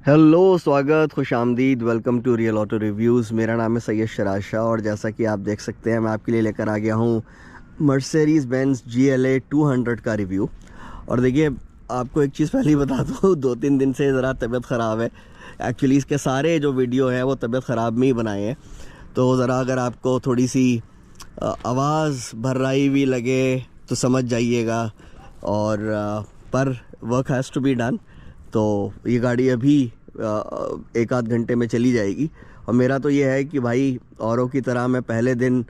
Hello, स्वागत, खुशामदीद, welcome to real auto reviews. मेरा नाम है सैयद शराज शाह और जैसा कि आप देख सकते हैं मैं आपके लिए लेकर आ गया हूँ मर्सिडीज़ बेंज GLA 200 का रिव्यू। और देखिए, आपको एक चीज़ पहले ही बता दूँ, 2-3 दिन से ज़रा तबीयत ख़राब है। एक्चुअली इसके सारे जो वीडियो है वो तबीयत ख़राब में ही बनाए हैं, तो ज़रा अगर आपको थोड़ी सी आवाज़ भर्राई भी लगे तो समझ जाइएगा। और पर work has to be done. तो ये गाड़ी अभी 1-8 घंटे में चली जाएगी। और मेरा तो ये है कि भाई, औरों की तरह मैं पहले दिन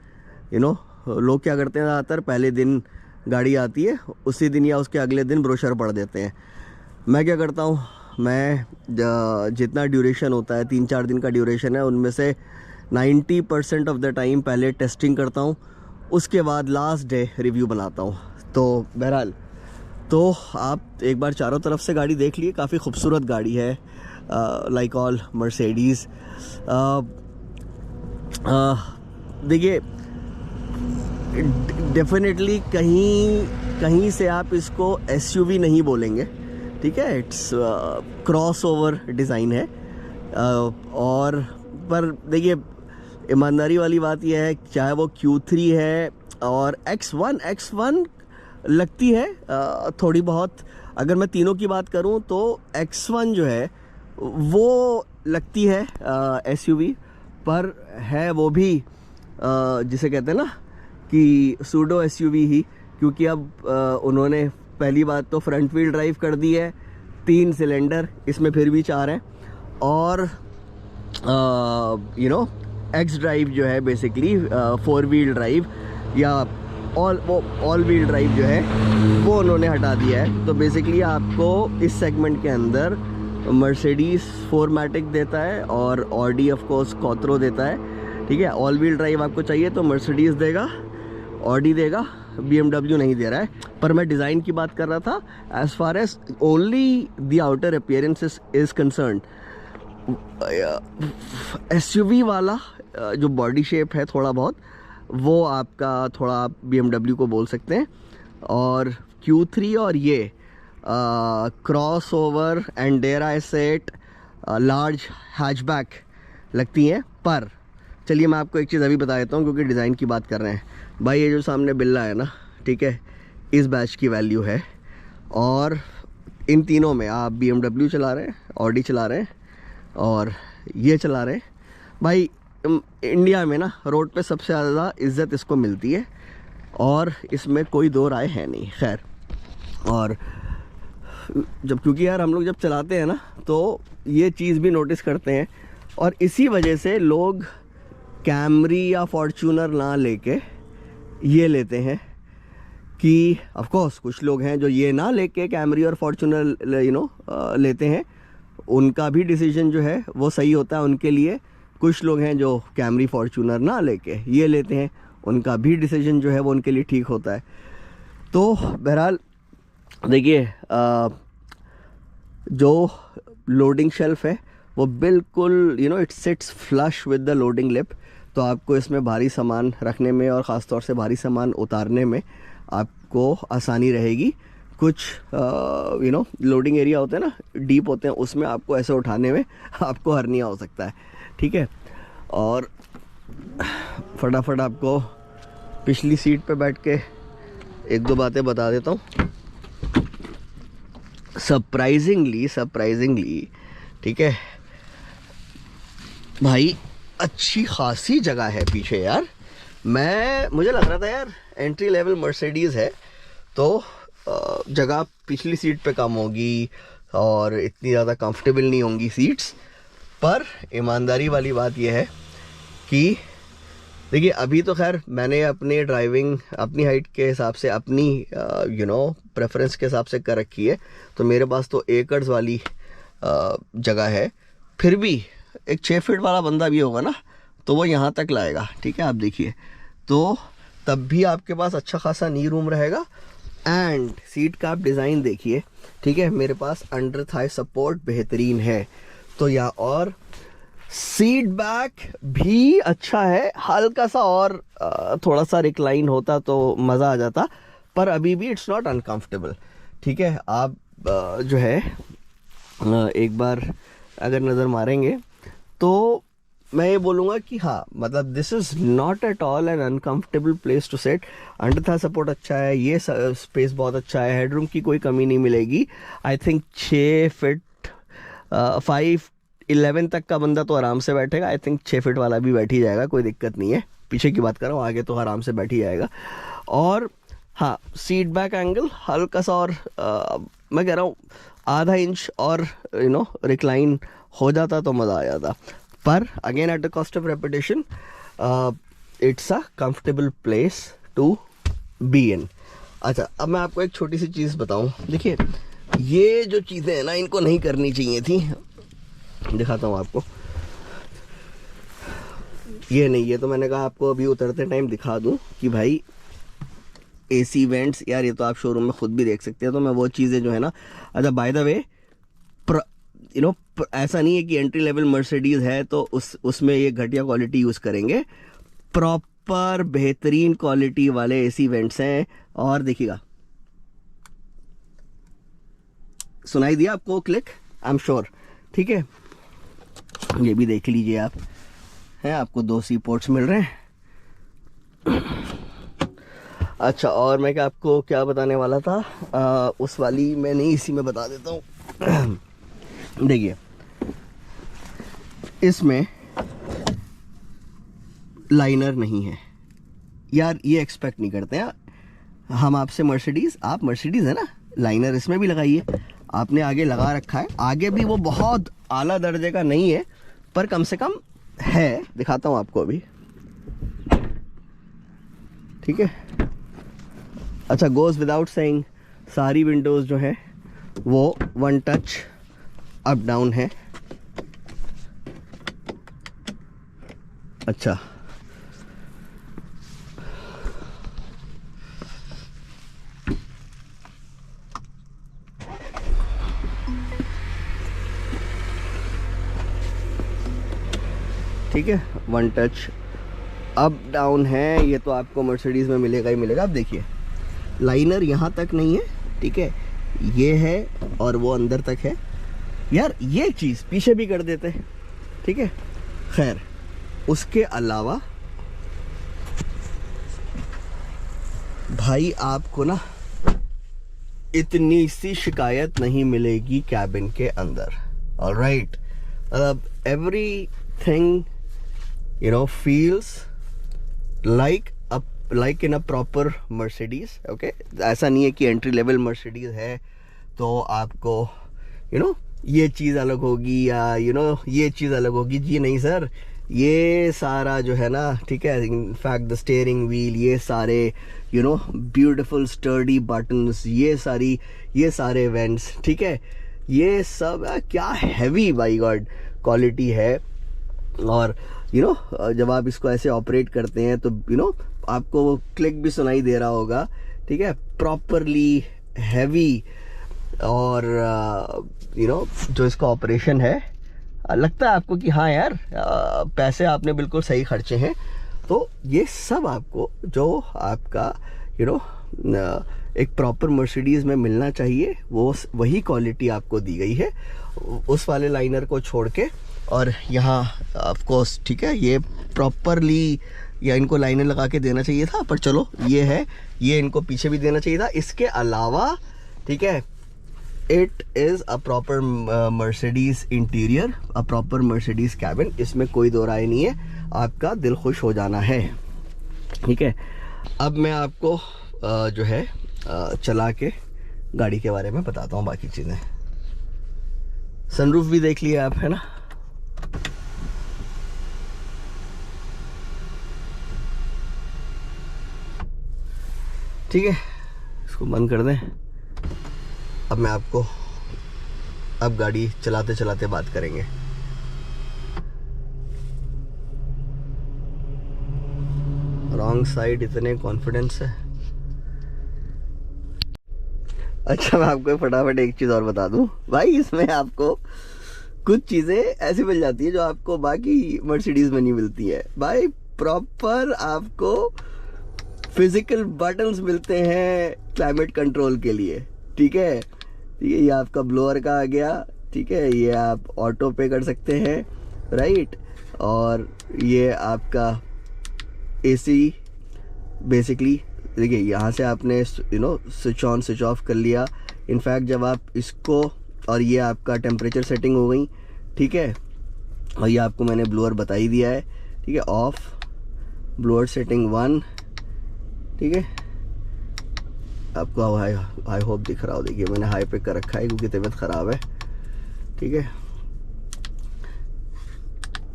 लोग क्या करते हैं, ज़्यादातर पहले दिन गाड़ी आती है उसी दिन या उसके अगले दिन ब्रोशर पढ़ देते हैं। मैं क्या करता हूँ, मैं जितना ड्यूरेशन होता है, 3-4 दिन का ड्यूरेशन है, उनमें से 90% ऑफ द टाइम पहले टेस्टिंग करता हूँ, उसके बाद लास्ट डे रिव्यू बनाता हूँ। तो बहरहाल, तो आप एक बार चारों तरफ से गाड़ी देख लिए, काफ़ी खूबसूरत गाड़ी है, लाइक ऑल मर्सिडीज़। देखिए, डेफिनेटली कहीं से आप इसको SUV नहीं बोलेंगे, ठीक है। इट्स क्रॉस ओवर डिज़ाइन है। और पर देखिए, ईमानदारी वाली बात यह है, चाहे वो Q3 है और X1 लगती है थोड़ी बहुत। अगर मैं तीनों की बात करूं तो X1 जो है वो लगती है SUV, पर है वो भी जिसे कहते हैं ना कि सूडो SUV ही, क्योंकि अब उन्होंने पहली बात तो फ्रंट व्हील ड्राइव कर दी है, 3 सिलेंडर, इसमें फिर भी 4 हैं। और X ड्राइव जो है बेसिकली 4 व्हील ड्राइव या ऑल व्हील ड्राइव जो है वो उन्होंने हटा दिया है। तो बेसिकली आपको इस सेगमेंट के अंदर मर्सिडीज़ 4मैटिक देता है और ऑडी ऑफ कोर्स क्वात्रो देता है, ठीक है। ऑल व्हील ड्राइव आपको चाहिए तो मर्सिडीज़ देगा, ऑडी देगा, BMW नहीं दे रहा है। पर मैं डिज़ाइन की बात कर रहा था, as far as only the outer appearance is concern. SUV वाला जो बॉडी शेप है थोड़ा बहुत, वो आपका थोड़ा आप BMW को बोल सकते हैं। और Q3 और ये crossover and dare I set large hatchback लगती हैं। पर चलिए मैं आपको एक चीज़ अभी बता देता हूँ, क्योंकि डिज़ाइन की बात कर रहे हैं भाई। ये जो सामने बिल्ला है ना, ठीक है, इस बैच की वैल्यू है। और इन तीनों में आप BMW चला रहे हैं, ऑडी चला रहे हैं और ये चला रहे हैं, भाई इंडिया में ना रोड पे सबसे ज़्यादा इज़्ज़त इसको मिलती है और इसमें कोई दो राय है नहीं। खैर, और क्योंकि यार हम लोग जब चलाते हैं ना तो ये चीज़ भी नोटिस करते हैं, और इसी वजह से लोग कैमरी या फॉर्च्यूनर ना लेके ये लेते हैं। कि ऑफ कोर्स कुछ लोग हैं जो ये ना लेके कैमरी और फॉर्च्यूनर लेते हैं, उनका भी डिसीजन जो है वो सही होता है उनके लिए। कुछ लोग हैं जो कैमरी फॉर्च्यूनर ना लेके ये लेते हैं, उनका भी डिसीजन जो है वो उनके लिए ठीक होता है। तो बहरहाल देखिए, जो लोडिंग शेल्फ है वो बिल्कुल it sits flush with the loading lip. तो आपको इसमें भारी सामान रखने में और ख़ास तौर से भारी सामान उतारने में आपको आसानी रहेगी। कुछ लोडिंग एरिया होते हैं ना, डीप होते हैं, उसमें आपको ऐसे उठाने में आपको हर्निया हो सकता है, ठीक है। और फटाफट आपको पिछली सीट पे बैठ के 1-2 बातें बता देता हूँ। सरप्राइजिंगली, ठीक है भाई, अच्छी खासी जगह है पीछे यार। मुझे लग रहा था यार एंट्री लेवल मर्सिडीज़ है तो जगह पिछली सीट पे कम होगी और इतनी ज़्यादा कंफर्टेबल नहीं होंगी सीट्स। पर ईमानदारी वाली बात यह है कि देखिए, अभी तो खैर मैंने अपने ड्राइविंग अपनी हाइट के हिसाब से, अपनी प्रेफरेंस के हिसाब से कर रखी है, तो मेरे पास तो एकर्स वाली जगह है। फिर भी एक 6 फीट वाला बंदा भी होगा ना तो वो यहाँ तक लाएगा, ठीक है। आप देखिए, तो तब भी आपके पास अच्छा खासा नी रूम रहेगा। एंड सीट का आप डिज़ाइन देखिए, ठीक है, मेरे पास अंडर थाई सपोर्ट बेहतरीन है। तो यहाँ और सीट बैक भी अच्छा है, हल्का सा और थोड़ा सा रिक्लाइन होता तो मज़ा आ जाता, पर अभी भी इट्स नॉट अनकंफर्टेबल, ठीक है। आप जो है एक बार अगर नज़र मारेंगे तो मैं ये बोलूँगा कि हाँ, मतलब this is not at all an uncomfortable place to set. Under thigh support अच्छा है, ये स्पेस बहुत अच्छा है, हेडरूम की कोई कमी नहीं मिलेगी। आई थिंक 6 फीट 5'11" तक का बंदा तो आराम से बैठेगा। आई थिंक 6 फीट वाला भी बैठ ही जाएगा, कोई दिक्कत नहीं है। पीछे की बात कर रहा हूँ, आगे तो आराम से बैठ ही जाएगा। और हाँ, सीट बैक एंगल हल्का सा और मैं कह रहा हूँ आधा इंच और रिक्लाइन हो जाता तो मज़ा आ जाता। पर again at the cost of reputation, it's a comfortable place to be in. अच्छा, अब मैं आपको एक छोटी सी चीज़ बताऊं। देखिए, ये जो चीज़ें हैं ना, इनको नहीं करनी चाहिए थी। दिखाता हूँ आपको। ये नहीं, ये तो मैंने कहा आपको अभी उतरते टाइम दिखा दूं कि भाई एसी वेंट्स, यार ये तो आप शोरूम में खुद भी देख सकते हैं। तो मैं वो चीज़ें जो है ना, अच्छा बाय द वे, ऐसा नहीं है कि एंट्री लेवल मर्सिडीज है तो उसमें ये घटिया क्वालिटी यूज़ करेंगे। प्रॉपर बेहतरीन क्वालिटी वाले एसी वेंट्स हैं। और देखिएगा, सुनाई दिया आपको क्लिक, आई एम श्योर, ठीक है। ये भी देख लीजिए आप, हैं आपको 2 सी पोर्ट्स मिल रहे हैं। अच्छा, और मैं क्या आपको क्या बताने वाला था, उस वाली मैं नहीं, इसी में बता देता हूँ। देखिए, इसमें लाइनर नहीं है यार, ये एक्सपेक्ट नहीं करते हैं हम आपसे। मर्सिडीज़, आप मर्सिडीज़ है ना, लाइनर इसमें भी लगाइए। आपने आगे लगा रखा है, आगे भी वो बहुत आला दर्जे का नहीं है पर कम से कम है। दिखाता हूँ आपको अभी, ठीक है। अच्छा, गोज़ विदाउट सेइंग, सारी विंडोज़ जो है वो 1 टच अप डाउन है। अच्छा, ठीक है, 1 टच अप डाउन है। ये तो आपको मर्सिडीज़ में मिलेगा ही मिलेगा। अब देखिए, लाइनर यहाँ तक नहीं है, ठीक है, ये है और वो अंदर तक है। यार ये चीज़ पीछे भी कर देते हैं, ठीक है। खैर, उसके अलावा भाई आपको ना इतनी सी शिकायत नहीं मिलेगी कैबिन के अंदर। ऑलराइट, मतलब everything feels like in a proper Mercedes. Okay, ऐसा नहीं है कि एंट्री लेवल मर्सिडीज है तो आपको ये चीज़ अलग होगी या ये चीज़ अलग होगी। जी नहीं सर, ये सारा जो है ना, ठीक है, इनफैक्ट द स्टीयरिंग व्हील, ये सारे ब्यूटीफुल स्टर्डी बटन्स, ये सारे वेंट्स, ठीक है, ये सब क्या हैवी बाय गॉड क्वालिटी है। और जब आप इसको ऐसे ऑपरेट करते हैं तो आपको वो क्लिक भी सुनाई दे रहा होगा, ठीक है, प्रॉपरली हैवी। और जो इसका ऑपरेशन है, लगता है आपको कि हाँ यार, पैसे आपने बिल्कुल सही खर्चे हैं। तो ये सब आपको जो आपका एक प्रॉपर मर्सिडीज़ में मिलना चाहिए, वो वही क्वालिटी आपको दी गई है उस वाले लाइनर को छोड़ के। और यहाँ ऑफ कोर्स, ठीक है, ये प्रॉपरली, या इनको लाइनर लगा के देना चाहिए था, पर चलो ये है, ये इनको पीछे भी देना चाहिए था। इसके अलावा, ठीक है, it is a proper Mercedes interior, a proper Mercedes cabin, इसमें कोई दो राय नहीं है। आपका दिल खुश हो जाना है, ठीक है। अब मैं आपको जो है चला के गाड़ी के बारे में बताता हूँ बाकी चीज़ें। सनरूफ भी देख लिया आप, है ना। ठीक है, इसको बंद कर दें। अब मैं आपको, अब गाड़ी चलाते चलाते बात करेंगे। रॉन्ग साइड, इतने कॉन्फिडेंस है। अच्छा, मैं आपको फटाफट एक चीज़ और बता दूं भाई, इसमें आपको कुछ चीज़ें ऐसी मिल जाती है जो आपको बाकी मर्सिडीज़ में नहीं मिलती है भाई। प्रॉपर आपको फिजिकल बटन्स मिलते हैं क्लाइमेट कंट्रोल के लिए, ठीक है। ये आपका ब्लोअर का आ गया, ठीक है, ये आप ऑटो पे कर सकते हैं, राइट। और ये आपका एसी बेसिकली देखिए, यहाँ से आपने स्विच ऑन स्विच ऑफ कर लिया। इनफैक्ट जब आप इसको, और ये आपका टेम्परेचर सेटिंग हो गई, ठीक है। और ये आपको मैंने ब्लोअर बता ही दिया है, ठीक है। ऑफ, ब्लोअर सेटिंग 1, ठीक है। आपको हाई होप दिख रहा हो, देखिए मैंने हाई पे कर रखा है क्योंकि तबीयत ख़राब है, ठीक है।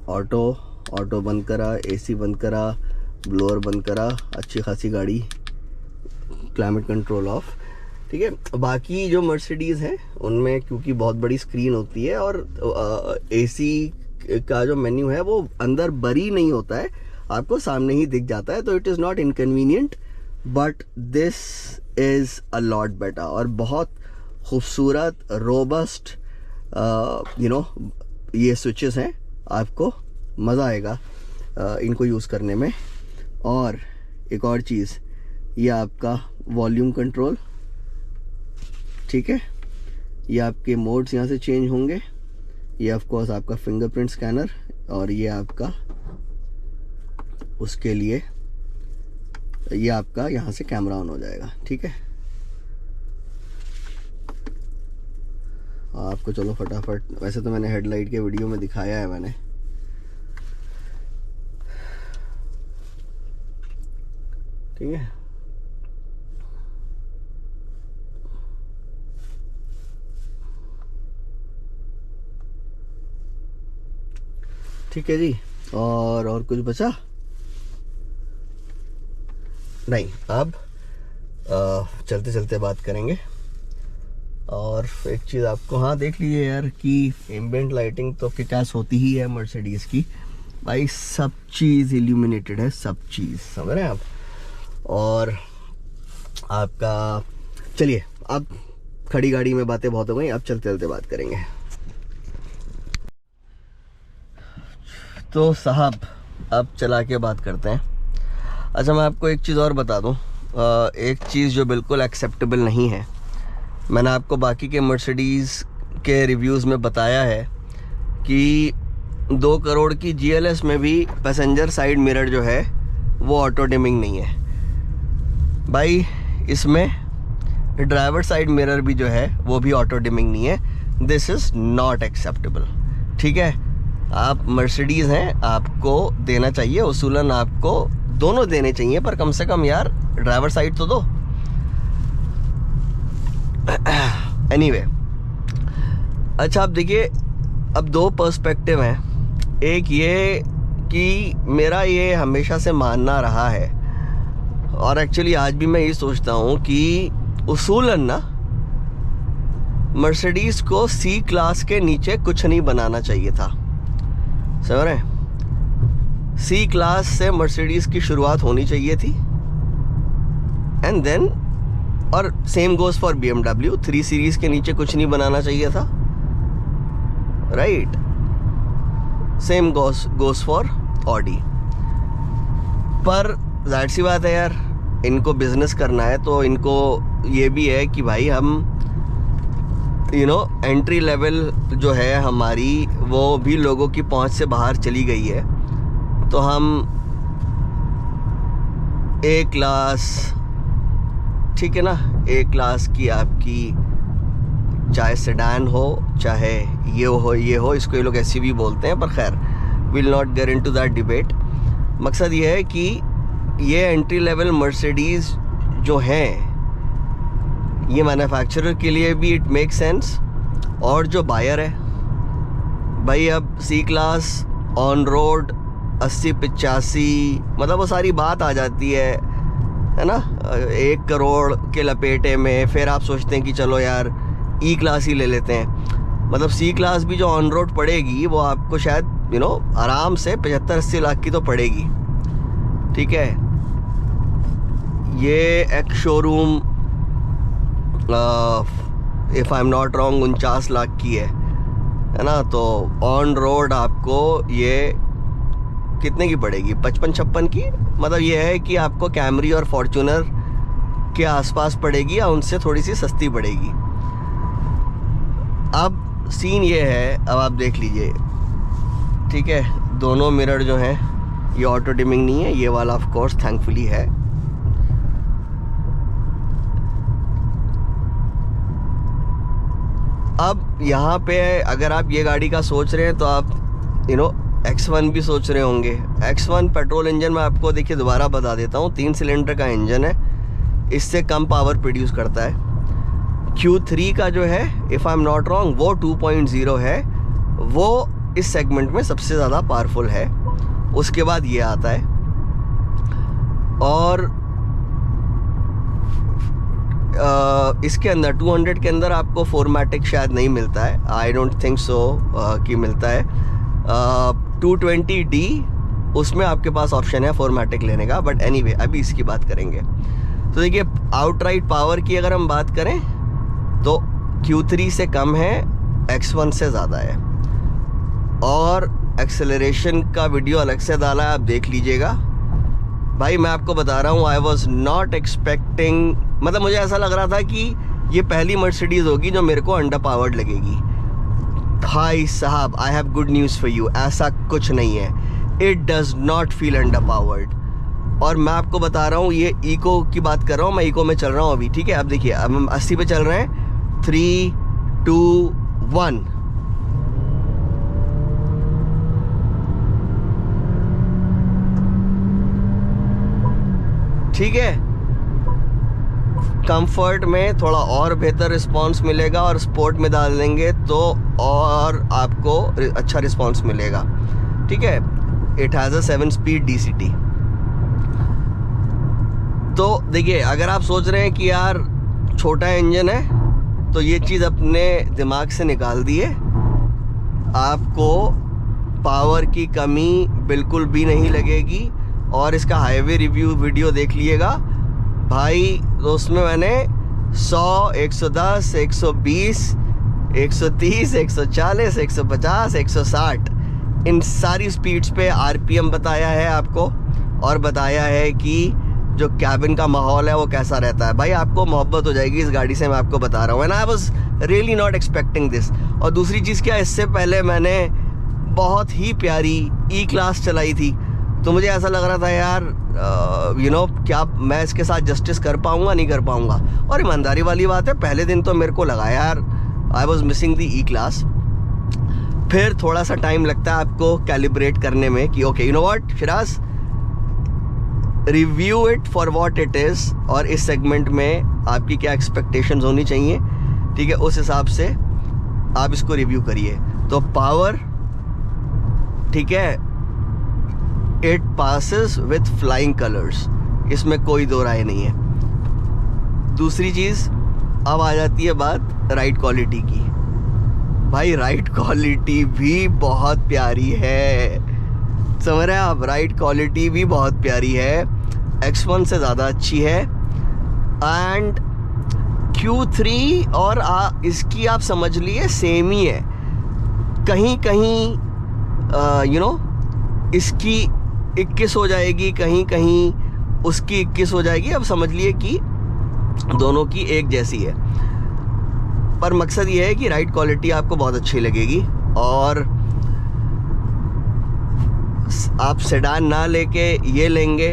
ऑटो बंद करा, एसी बंद करा, ब्लोअर बंद करा, अच्छी खासी गाड़ी, क्लाइमेट कंट्रोल ऑफ, ठीक है। बाकी जो मर्सिडीज़ है उनमें क्योंकि बहुत बड़ी स्क्रीन होती है और एसी का जो मेन्यू है वो अंदर बरी नहीं होता है, आपको सामने ही दिख जाता है, तो it is not inconvenient, but this is a lot better. और बहुत खूबसूरत, रोबस्ट ये स्विचेस हैं, आपको मज़ा आएगा इनको यूज़ करने में। और एक और चीज़, ये आपका वॉल्यूम कंट्रोल, ठीक है। ये आपके मोड्स यहाँ से चेंज होंगे। ये ऑफ कोर्स आपका फिंगरप्रिंट स्कैनर, और ये आपका उसके लिए ये आपका यहाँ से कैमरा ऑन हो जाएगा, ठीक है। आपको चलो फटाफट, वैसे तो मैंने हेडलाइट के वीडियो में दिखाया है मैंने, ठीक है। ठीक है जी, और कुछ बचा नहीं। अब चलते चलते बात करेंगे। और एक चीज़ आपको, हाँ देख लीजिए यार कि एम्बिएंट लाइटिंग तो किक-एस होती ही है मर्सिडीज़ की भाई, सब चीज़ इल्यूमिनेटेड है, सब चीज़, समझ रहे हैं आप। और आपका, चलिए अब खड़ी गाड़ी में बातें बहुत हो गई, अब चलते चलते बात करेंगे। तो साहब अब चला के बात करते हैं। अच्छा, मैं आपको एक चीज़ और बता दूं, एक चीज़ जो बिल्कुल एक्सेप्टेबल नहीं है, मैंने आपको बाकी के मर्सिडीज़ के रिव्यूज़ में बताया है कि 2 करोड़ की GLS में भी पैसेंजर साइड मिरर जो है वो ऑटो डिमिंग नहीं है भाई। इसमें ड्राइवर साइड मिरर भी जो है वो भी ऑटो डिमिंग नहीं है। दिस इज़ नॉट एक्सेप्टेबल, ठीक है। आप मर्सिडीज़ हैं, आपको देना चाहिए, उसूलन आपको दोनों देने चाहिए, पर कम से कम यार ड्राइवर साइड तो दो। एनीवे, अच्छा आप देखिए, अब 2 पर्सपेक्टिव हैं। एक ये कि मेरा ये हमेशा से मानना रहा है, और एक्चुअली आज भी मैं ये सोचता हूँ कि उसूलन ना मर्सिडीज़ को C क्लास के नीचे कुछ नहीं बनाना चाहिए था, समझ रहे हैं। C क्लास से मर्सिडीज़ की शुरुआत होनी चाहिए थी, एंड देन, और same goes for BMW, 3 series के नीचे कुछ नहीं बनाना चाहिए था, right. Same goes for Audi। पर जाहिर सी बात है यार, इनको बिज़नेस करना है, तो इनको ये भी है कि भाई हम एंट्री लेवल जो है हमारी, वो भी लोगों की पहुंच से बाहर चली गई है, तो हम A क्लास, ठीक है ना, A क्लास की आपकी चाहे सेडान हो, चाहे ये हो, इसको ये लोग SUV बोलते हैं, पर खैर will not get into that debate. मकसद ये है कि ये एंट्री लेवल मर्सिडीज़ जो हैं, ये मैन्युफैक्चरर के लिए भी इट मेक सेंस, और जो बायर है भाई, अब C क्लास ऑन रोड 80-85, मतलब वो सारी बात आ जाती है ना, 1 करोड़ के लपेटे में। फिर आप सोचते हैं कि चलो यार E क्लास ही ले लेते हैं। मतलब C क्लास भी जो ऑन रोड पड़ेगी वो आपको शायद आराम से 75-80 लाख की तो पड़ेगी, ठीक है। ये एक showroom if I am not wrong 49 lakh की है ना। तो ऑन रोड आपको ये कितने की पड़ेगी, 55-56 की। मतलब ये है कि आपको कैमरी और फॉर्च्यूनर के आसपास पड़ेगी, या उनसे थोड़ी सी सस्ती पड़ेगी। अब सीन ये है, अब आप देख लीजिए, ठीक है, दोनों मिरर जो हैं ये ऑटो डिमिंग नहीं है, ये वाला ऑफ कोर्स थैंकफुली है। अब यहाँ पे अगर आप ये गाड़ी का सोच रहे हैं तो आप X1 भी सोच रहे होंगे। X1 पेट्रोल इंजन में आपको देखिए दोबारा बता देता हूँ, 3 सिलेंडर का इंजन है, इससे कम पावर प्रोड्यूस करता है। Q3 का जो है if I am not wrong वो 2.0 है, वो इस सेगमेंट में सबसे ज़्यादा पावरफुल है। उसके बाद ये आता है और इसके अंदर 200 के अंदर आपको 4मैटिक शायद नहीं मिलता है, आई डोंट थिंक सो कि मिलता है। 220D उसमें आपके पास ऑप्शन है 4मैटिक लेने का, बट एनीवे अभी इसकी बात करेंगे। तो देखिए आउटराइट पावर की अगर हम बात करें तो Q3 से कम है, X1 से ज़्यादा है, और एक्सेलरेशन का वीडियो अलग से डाला है, आप देख लीजिएगा। भाई मैं आपको बता रहा हूँ, आई वॉज नॉट एक्सपेक्टिंग, मतलब मुझे ऐसा लग रहा था कि ये पहली मर्सिडीज़ होगी जो मेरे को अंडर पावर्ड लगेगी। भाई साहब I have good news for you, ऐसा कुछ नहीं है, it does not feel under powered. और मैं आपको बता रहा हूँ, ये इको की बात कर रहा हूँ, मैं इको में चल रहा हूँ अभी, ठीक है। अब देखिए अब हम 80 पे चल रहे हैं, 3, 2, 1। ठीक है, कंफर्ट में थोड़ा और बेहतर रिस्पांस मिलेगा, और स्पोर्ट में डाल देंगे तो और आपको अच्छा रिस्पांस मिलेगा, ठीक है। It has a 7 speed DCT। तो देखिए अगर आप सोच रहे हैं कि यार छोटा इंजन है, तो ये चीज़ अपने दिमाग से निकाल दिए, आपको पावर की कमी बिल्कुल भी नहीं लगेगी। और इसका हाईवे रिव्यू वीडियो देख लीजिएगा भाई, तो उसमें मैंने 100, 110, 120, 130, 140, 150, 160 इन सारी स्पीड्स पे RPM बताया है आपको, और बताया है कि जो कैबिन का माहौल है वो कैसा रहता है। भाई आपको मोहब्बत हो जाएगी इस गाड़ी से, मैं आपको बता रहा हूँ। And I was really not expecting this. और दूसरी चीज़ क्या, इससे पहले मैंने बहुत ही प्यारी E-क्लास चलाई थी, तो मुझे ऐसा लग रहा था यार क्या मैं इसके साथ जस्टिस कर पाऊँगा नहीं कर पाऊँगा। और ईमानदारी वाली बात है, पहले दिन तो मेरे को लगा यार आई वॉज मिसिंग दी E-क्लास। फिर थोड़ा सा टाइम लगता है आपको कैलिब्रेट करने में कि okay you know what Siraj, review it for what it is, और इस सेगमेंट में आपकी क्या एक्सपेक्टेशंस होनी चाहिए, ठीक है, उस हिसाब से आप इसको रिव्यू करिए। तो पावर, ठीक है, it passes with flying colours, इसमें कोई दो राय नहीं है। दूसरी चीज़, अब आ जाती है बात राइड क्वालिटी की। भाई राइड क्वालिटी भी बहुत प्यारी है, समझ रहे हैं आप, राइड क्वालिटी भी बहुत प्यारी है, X1 से ज़्यादा अच्छी है। एंड Q3 और इसकी आप समझ लिए सेम ही है, कहीं कहीं इसकी 21 हो जाएगी, कहीं कहीं उसकी 21 हो जाएगी। अब समझ लिए कि दोनों की एक जैसी है, पर मकसद ये है कि राइड क्वालिटी आपको बहुत अच्छी लगेगी। और आप सेडान ना लेके ये लेंगे,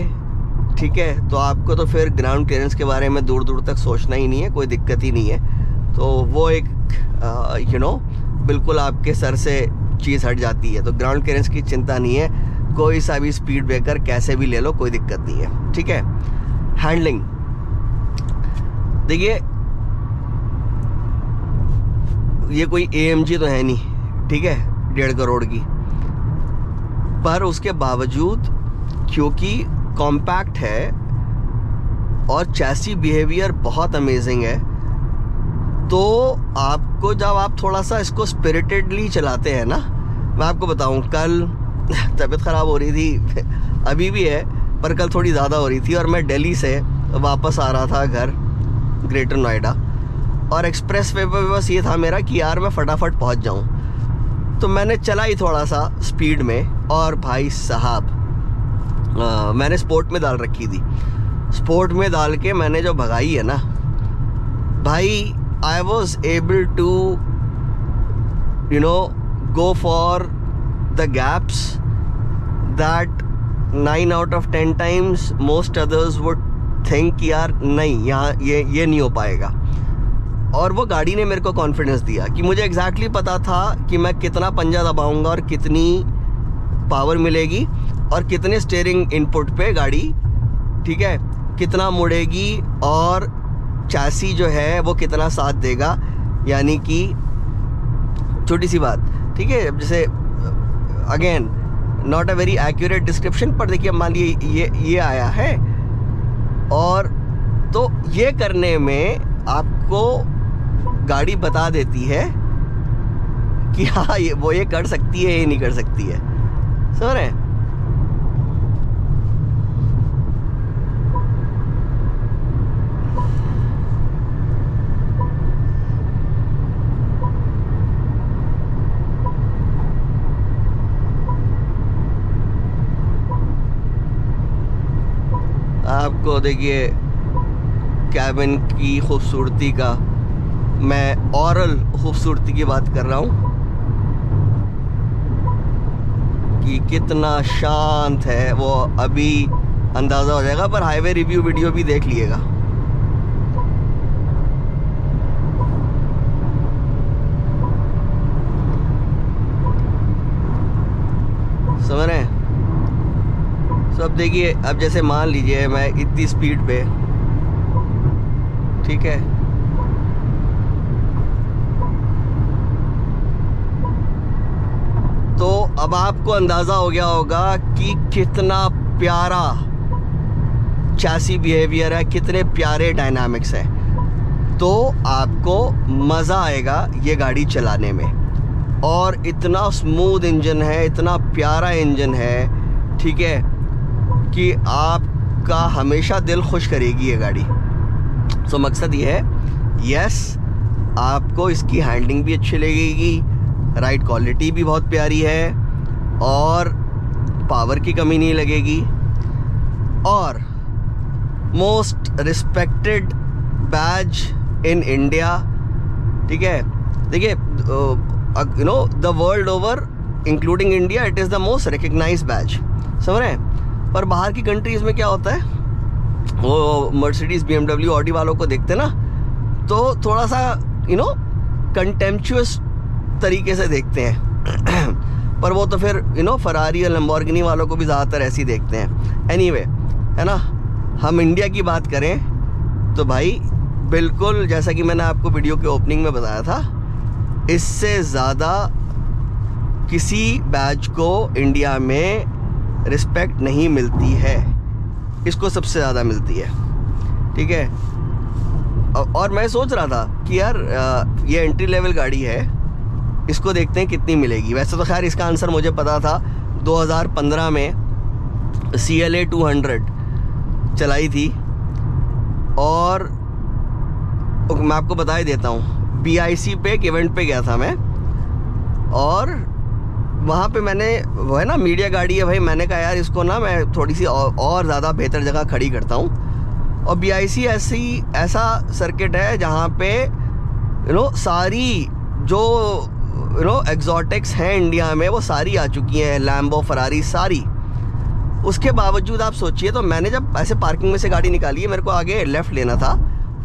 ठीक है, तो आपको तो फिर ग्राउंड क्लियरेंस के बारे में दूर दूर तक सोचना ही नहीं है, कोई दिक्कत ही नहीं है। तो वो एक बिल्कुल आपके सर से चीज़ हट जाती है, तो ग्राउंड क्लियरेंस की चिंता नहीं है, कोई सा भी स्पीड ब्रेकर कैसे भी ले लो, कोई दिक्कत नहीं है, ठीक है। हैंडलिंग देखिए, ये कोई AMG तो है नहीं, ठीक है, 1.5 करोड़ की, पर उसके बावजूद क्योंकि कॉम्पैक्ट है और चैसी बिहेवियर बहुत अमेजिंग है, तो आपको जब आप थोड़ा सा इसको स्पिरिटेडली चलाते हैं ना, मैं आपको बताऊं, कल तबीयत ख़राब हो रही थी, अभी भी है, पर कल थोड़ी ज़्यादा हो रही थी, और मैं दिल्ली से वापस आ रहा था घर ग्रेटर नोएडा, और एक्सप्रेस वे पर बस ये था मेरा कि यार मैं फटाफट पहुंच जाऊं, तो मैंने चला ही थोड़ा सा स्पीड में, और भाई साहब मैंने स्पोर्ट में डाल रखी थी, स्पोर्ट में डाल के मैंने जो भगाई है ना भाई, I was able to go for the gaps that 9 out of 10 times most others would think यार नहीं, यहाँ ये नहीं हो पाएगा। और वो गाड़ी ने मेरे को कॉन्फिडेंस दिया कि मुझे एग्जैक्टली पता था कि मैं कितना पंजा दबाऊंगा और कितनी पावर मिलेगी और कितने स्टीयरिंग इनपुट पे गाड़ी, ठीक है, कितना मुड़ेगी और चैसी जो है वो कितना साथ देगा। यानी कि छोटी सी बात, ठीक है, जैसे again not a very accurate description, पर देखिए मान लीजिए ये आया है, और तो ये करने में आपको गाड़ी बता देती है कि हाँ ये कर सकती है, ये नहीं कर सकती है। समझ रहे हैं? आपको देखिए कैबिन की खूबसूरती का, मैं ओरल खूबसूरती की बात कर रहा हूँ कि कितना शांत है, वो अभी अंदाज़ा हो जाएगा, पर हाईवे रिव्यू वीडियो भी देख लीजिएगा। समझ रहे हैं? अब देखिए, अब जैसे मान लीजिए मैं इतनी स्पीड पे, ठीक है, तो अब आपको अंदाज़ा हो गया होगा कि कितना प्यारा चैसी बिहेवियर है, कितने प्यारे डायनामिक्स है। तो आपको मज़ा आएगा ये गाड़ी चलाने में, और इतना स्मूथ इंजन है, इतना प्यारा इंजन है, ठीक है, कि आपका हमेशा दिल खुश करेगी ये गाड़ी। सो मकसद ये है, यस, आपको इसकी हैंडलिंग भी अच्छी लगेगी, राइड क्वालिटी भी बहुत प्यारी है, और पावर की कमी नहीं लगेगी, और most respected badge in India, ठीक है। देखिए, the world over including India, it is the most recognised badge. समझ रहे हैं? पर बाहर की कंट्रीज़ में क्या होता है, वो मर्सिडीज़, BMW, ऑडी वालों को देखते ना, तो थोड़ा सा कंटेम्पचुअस तरीके से देखते हैं। पर वो तो फिर फरारी और लैम्बोर्गिनी वालों को भी ज़्यादातर ऐसे ही देखते हैं। एनीवे, है ना, हम इंडिया की बात करें तो भाई बिल्कुल जैसा कि मैंने आपको वीडियो के ओपनिंग में बताया था, इससे ज़्यादा किसी बैच को इंडिया में रिस्पेक्ट नहीं मिलती है, इसको सबसे ज़्यादा मिलती है, ठीक है। और मैं सोच रहा था कि यार ये एंट्री लेवल गाड़ी है, इसको देखते हैं कितनी मिलेगी। वैसे तो खैर इसका आंसर मुझे पता था, 2015 में CLA 200 चलाई थी, और मैं आपको बता ही देता हूँ, BIC पे एक इवेंट पे गया था मैं, और वहाँ पे मैंने, वो है ना मीडिया गाड़ी है भाई, मैंने कहा यार इसको ना मैं थोड़ी सी और ज़्यादा बेहतर जगह खड़ी करता हूँ। और BIC ऐसा सर्किट है जहाँ पे सारी जो एग्जॉटिक्स हैं इंडिया में, वो सारी आ चुकी हैं, लैम्बो, फरारी, सारी। उसके बावजूद आप सोचिए, तो मैंने जब ऐसे पार्किंग में से गाड़ी निकाली है, मेरे को आगे लेफ़्ट लेना था,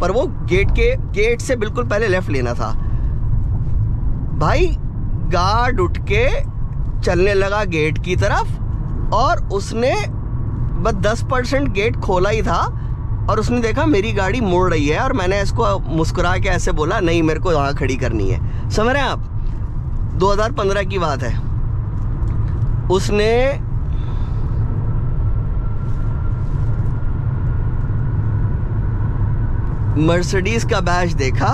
पर वो गेट से बिल्कुल पहले लेफ़्ट लेना था। भाई गार्ड उठ के चलने लगा गेट की तरफ, और उसने बस 10% गेट खोला ही था, और उसने देखा मेरी गाड़ी मुड़ रही है, और मैंने इसको मुस्कुरा के ऐसे बोला, नहीं मेरे को वहाँ खड़ी करनी है। समझ रहे हैं आप? 2015 की बात है। उसने मर्सिडीज़ का बैच देखा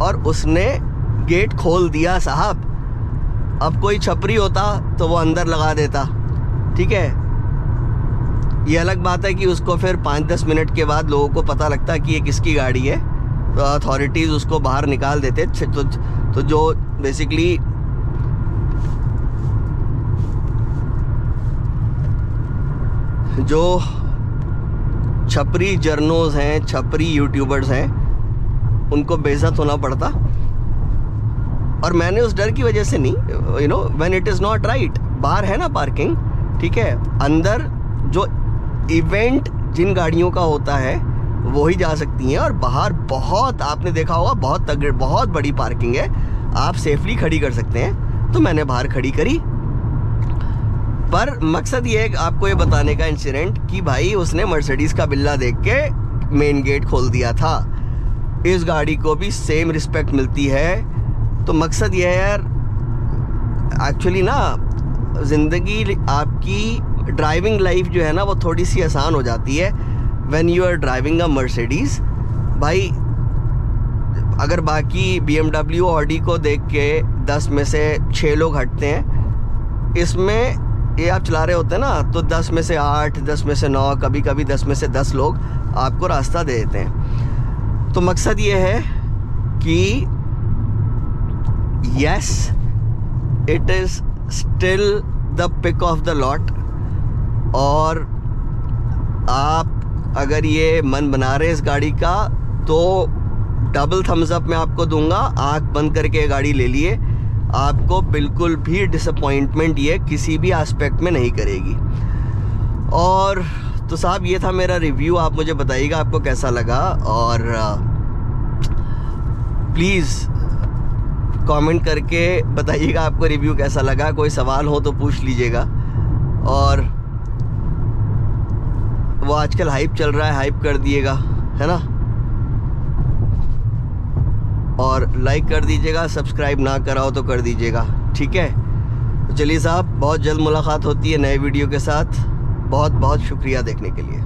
और उसने गेट खोल दिया साहब। अब कोई छपरी होता तो वो अंदर लगा देता, ठीक है। ये अलग बात है कि उसको फिर 5-10 मिनट के बाद लोगों को पता लगता कि ये किसकी गाड़ी है, तो अथॉरिटीज़ उसको बाहर निकाल देते। तो जो बेसिकली जो छपरी जर्नोज हैं, छपरी यूट्यूबर्स हैं, उनको बेइज्जत होना पड़ता। और मैंने उस डर की वजह से नहीं, you know, when it is not right, बाहर है ना पार्किंग, ठीक है, अंदर जो इवेंट जिन गाड़ियों का होता है वो ही जा सकती हैं, और बाहर बहुत, आपने देखा होगा, बहुत तगड़, बहुत बड़ी पार्किंग है, आप सेफली खड़ी कर सकते हैं। तो मैंने बाहर खड़ी करी, पर मकसद ये है आपको ये बताने का इंसिडेंट कि भाई उसने मर्सिडीज़ का बिल्ला देख के मेन गेट खोल दिया था। इस गाड़ी को भी सेम रिस्पेक्ट मिलती है। तो मकसद ये है यार, एक्चुअली ना ज़िंदगी, आपकी ड्राइविंग लाइफ जो है ना वो थोड़ी सी आसान हो जाती है when you are driving a Mercedes. भाई अगर बाकी BMW ऑडी को देख के 10 में से 6 लोग हटते हैं, इसमें ये आप चला रहे होते हैं ना, तो 10 में से 8, 10 में से 9, कभी कभी 10 में से 10 लोग आपको रास्ता दे देते हैं। तो मकसद ये है कि yes, it is still the pick of the lot, और आप अगर ये मन बना रहे इस गाड़ी का तो डबल थम्स अप मैं आपको दूंगा। आँख बंद करके ये गाड़ी ले लिए, आपको बिल्कुल भी डिसअपॉइंटमेंट ये किसी भी एस्पेक्ट में नहीं करेगी। और तो साहब ये था मेरा रिव्यू, आप मुझे बताइएगा आपको कैसा लगा, और प्लीज़ कमेंट करके बताइएगा आपको रिव्यू कैसा लगा। कोई सवाल हो तो पूछ लीजिएगा। और वो आजकल हाइप चल रहा है, हाइप कर दिएगा, है ना, और लाइक कर दीजिएगा, सब्सक्राइब ना कराओ तो कर दीजिएगा, ठीक है। तो चलिए साहब, बहुत जल्द मुलाकात होती है नए वीडियो के साथ। बहुत बहुत शुक्रिया देखने के लिए।